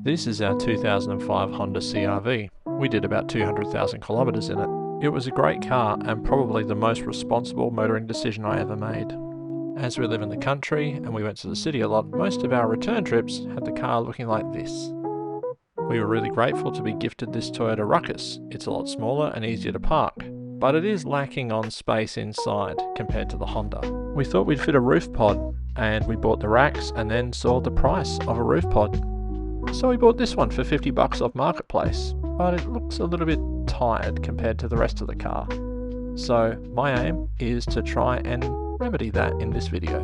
This is our 2005 Honda CR-V. We did about 200,000 kilometers in it. It was a great car and probably the most responsible motoring decision I ever made. As we live in the country and we went to the city a lot, most of our return trips had the car looking like this. We were really grateful to be gifted this Toyota Ruckus. It's a lot smaller and easier to park, but it is lacking on space inside compared to the Honda. We thought we'd fit a roof pod, and we bought the racks and then saw the price of a roof pod. So we bought this one for $50 off Marketplace, but it looks a little bit tired compared to the rest of the car. So my aim is to try and remedy that in this video.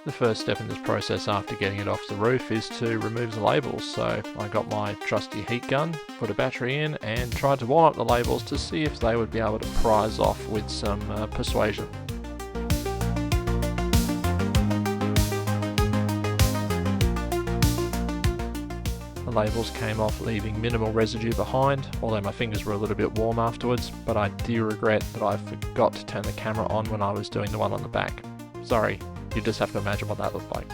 The first step in this process after getting it off the roof is to remove the labels. So I got my trusty heat gun, put a battery in and tried to warm up the labels to see if they would be able to prise off with some persuasion. The labels came off, leaving minimal residue behind, although my fingers were a little bit warm afterwards, but I do regret that I forgot to turn the camera on when I was doing the one on the back. Sorry, you just have to imagine what that looked like.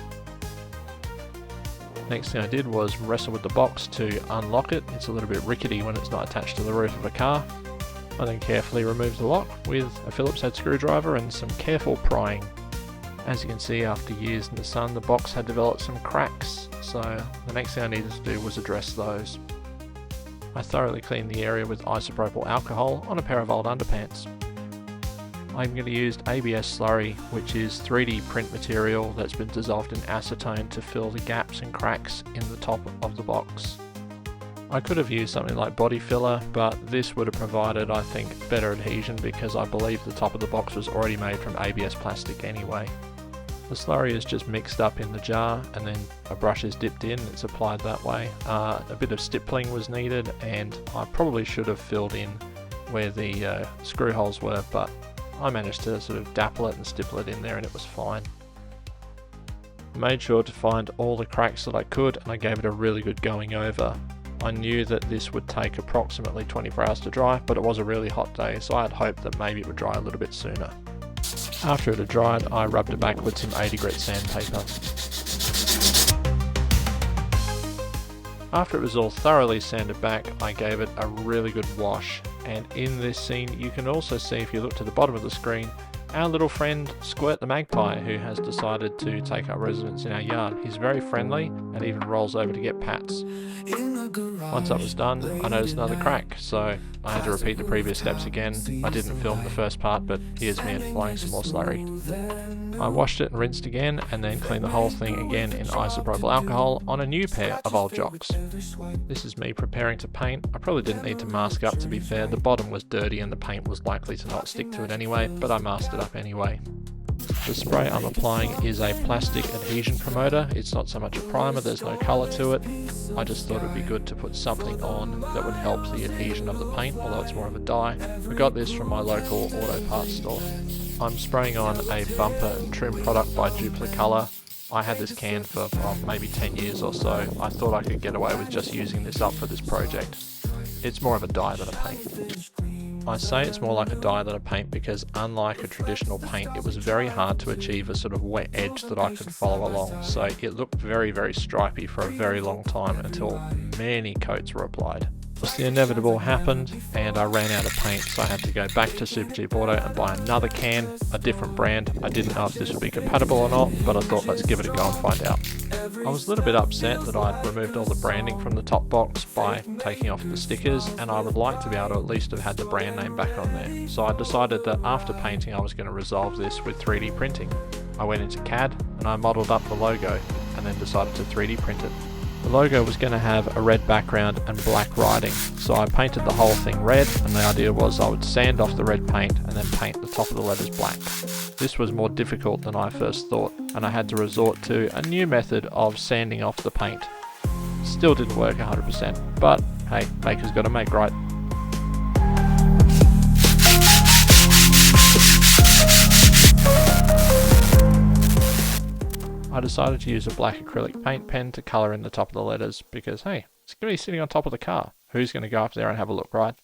Next thing I did was wrestle with the box to unlock it. It's a little bit rickety when it's not attached to the roof of a car. I then carefully removed the lock with a Phillips head screwdriver and some careful prying. As you can see, after years in the sun, the box had developed some cracks, so the next thing I needed to do was address those. I thoroughly cleaned the area with isopropyl alcohol on a pair of old underpants. I'm going to use ABS Slurry, which is 3D print material that's been dissolved in acetone to fill the gaps and cracks in the top of the box. I could have used something like body filler, but this would have provided, I think, better adhesion because I believe the top of the box was already made from ABS plastic anyway. The slurry is just mixed up in the jar and then a brush is dipped in, it's applied that way. A bit of stippling was needed and I probably should have filled in where the screw holes were, but I managed to sort of dapple it and stipple it in there and it was fine. I made sure to find all the cracks that I could and I gave it a really good going over. I knew that this would take approximately 24 hours to dry, but it was a really hot day, so I had hoped that maybe it would dry a little bit sooner. After it had dried, I rubbed it back with some 80 grit sandpaper. After it was all thoroughly sanded back, I gave it a really good wash. And in this scene, you can also see, if you look to the bottom of the screen, our little friend Squirt the magpie, who has decided to take up residence in our yard. He's very friendly and even rolls over to get pats. Once that was done, I noticed another crack, so I had to repeat the previous steps again. I didn't film the first part, but here's me applying some more slurry. I washed it and rinsed again, and then cleaned the whole thing again in isopropyl alcohol on a new pair of old jocks. This is me preparing to paint. I probably didn't need to mask up, to be fair. The bottom was dirty and the paint was likely to not stick to it anyway, but I masked it up anyway. The spray I'm applying is a plastic adhesion promoter. It's not so much a primer, there's no colour to it. I just thought it would be good to put something on that would help the adhesion of the paint, although it's more of a dye. I got this from my local auto parts store. I'm spraying on a bumper and trim product by Duplicolor. I had this can for maybe 10 years or so. I thought I could get away with just using this up for this project. It's more of a dye than a paint. I say it's more like a dye than a paint because unlike a traditional paint, it was very hard to achieve a sort of wet edge that I could follow along. So it looked very, very stripy for a very long time until many coats were applied. The inevitable happened and I ran out of paint, so I had to go back to Super Cheap Auto and buy another can, a different brand. I didn't know if this would be compatible or not, but I thought let's give it a go and find out. I was a little bit upset that I'd removed all the branding from the top box by taking off the stickers, and I would like to be able to at least have had the brand name back on there. So I decided that after painting I was going to resolve this with 3D printing. I went into CAD and I modelled up the logo and then decided to 3D print it. The logo was going to have a red background and black writing, so I painted the whole thing red, and the idea was I would sand off the red paint and then paint the top of the letters black. This was more difficult than I first thought, and I had to resort to a new method of sanding off the paint. Still didn't work 100%, but hey, maker's gotta make, right? I decided to use a black acrylic paint pen to colour in the top of the letters because, hey, it's going to be sitting on top of the car. Who's going to go up there and have a look, right?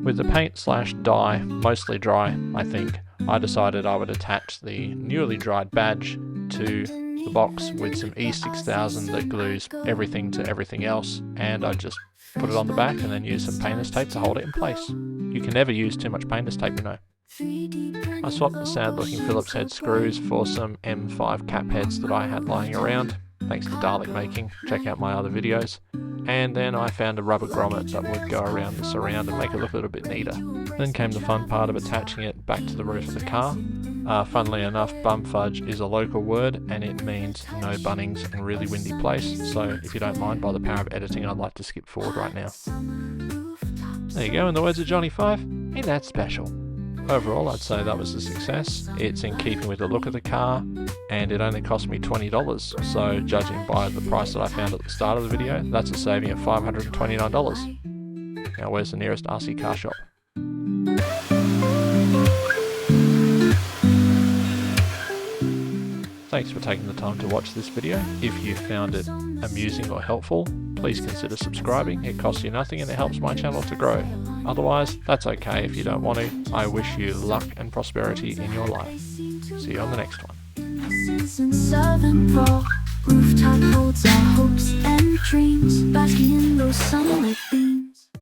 With the paint slash dye mostly dry, I think, I decided I would attach the newly dried badge to the box with some E6000 that glues everything to everything else, and I just put it on the back and then use some painter's tape to hold it in place. You can never use too much painter's tape, you know. I swapped the sad looking Phillips head screws for some M5 cap heads that I had lying around, thanks to Dalek making, check out my other videos. And then I found a rubber grommet that would go around the surround and make it look a little bit neater. Then came the fun part of attaching it back to the roof of the car. Funnily enough, bum fudge is a local word and it means no bunnings in a really windy place, so if you don't mind, by the power of editing, I'd like to skip forward right now. There you go, in the words of Johnny 5, ain't that special? Overall, I'd say that was a success. It's in keeping with the look of the car, and it only cost me $20, so judging by the price that I found at the start of the video, that's a saving of $529. Now where's the nearest RC car shop? Thanks for taking the time to watch this video. If you found it amusing or helpful, please consider subscribing. It costs you nothing and it helps my channel to grow. Otherwise, that's okay if you don't want to. I wish you luck and prosperity in your life. See you on the next one. Rooftop holds our hopes and dreams, basking in those sunlit beams.